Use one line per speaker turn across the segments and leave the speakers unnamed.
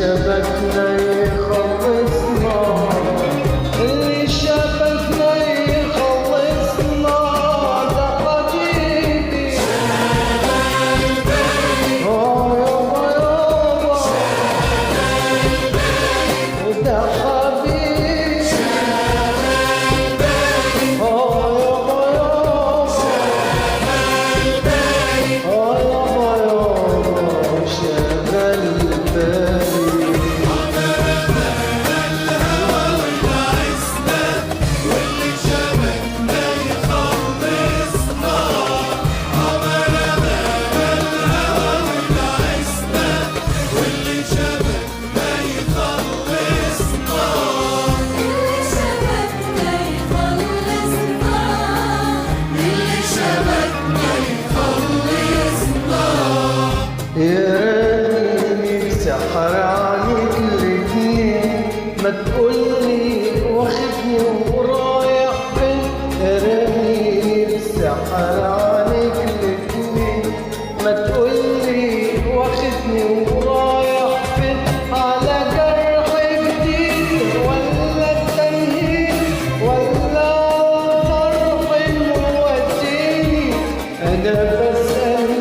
شبكنا يخلصنا، اللي شبكنا يخلصنا ده حبيبي. يابا يابا ده حبيبي. يراني سحر عليك الاتنين، ما تقولي واخدني ورايح فين. يراني سحر عليك الاتنين، ما تقولي واخدني ورايح فين. على جرح جديد ولا التنهيد ولا فرح موديني. انا بسأل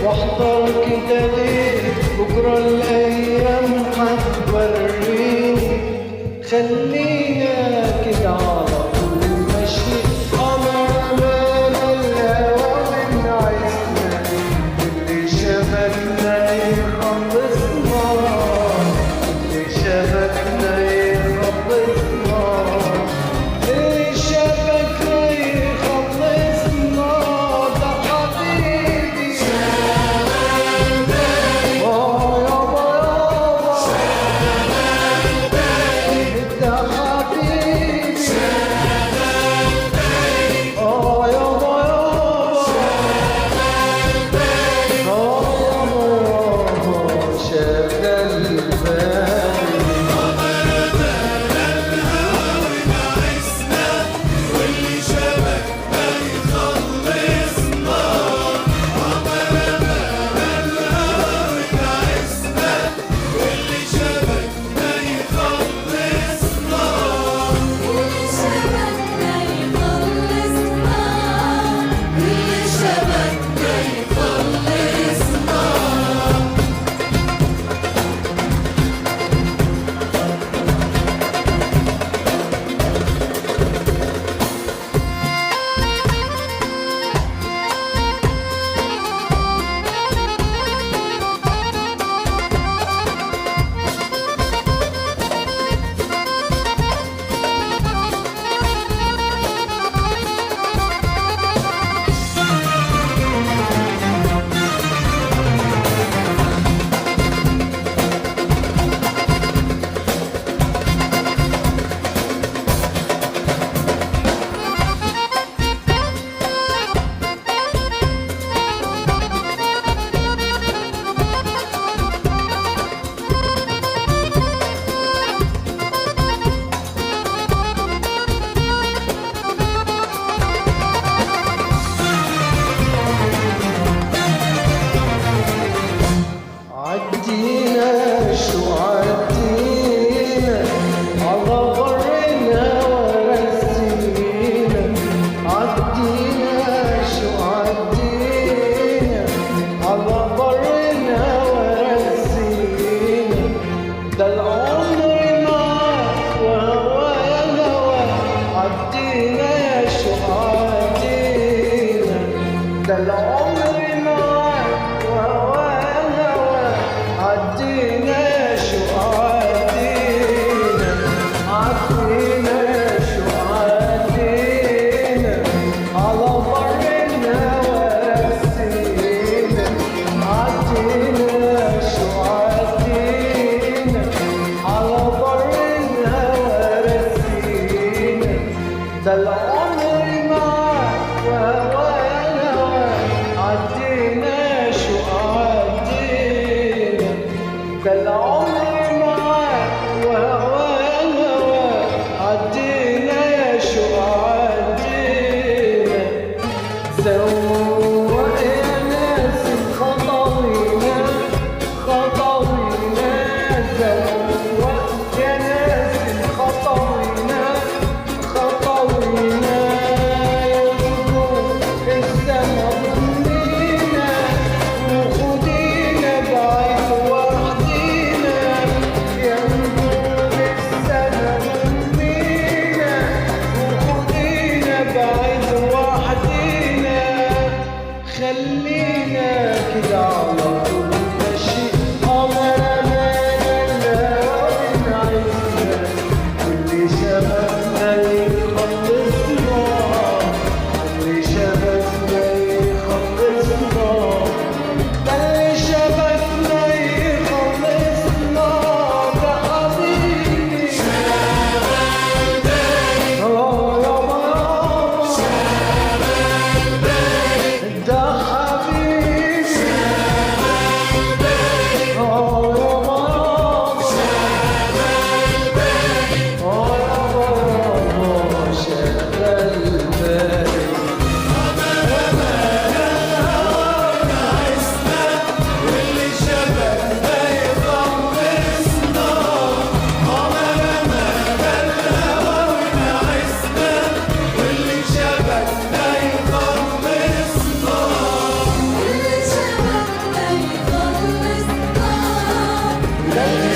واحضر كده ليه، بكرة الأيام هتوريني. خلينا كده على طول ماشي، قمرنا الهوا ونعيشنا، اللي شبكنا يخلصنا، اللي شبكنا يخلصنا، اللي شبكنا يخلصنا ده حبيبي. عدينا شو عدينا على برنا ورسينا. عدينا شو عدينا على برنا ورسينا. ده العمر معاك وهوايا هواك. عدينا يا شو عدينا، ده العمر معاك وهوايا هواك. عدينا يا شو عدينا، عدينا يا شو عدينا على برنا ورسينا. عدينا يا شو عدينا على برنا ورسينا. ده العمر معاك وهوايا هواك. عدينا يا شو عدينا، ده العمر معاك وهوايا هواك. عدينا يا شو عدينا. سواق يا ناس خطوينا خطوينا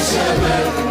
شباب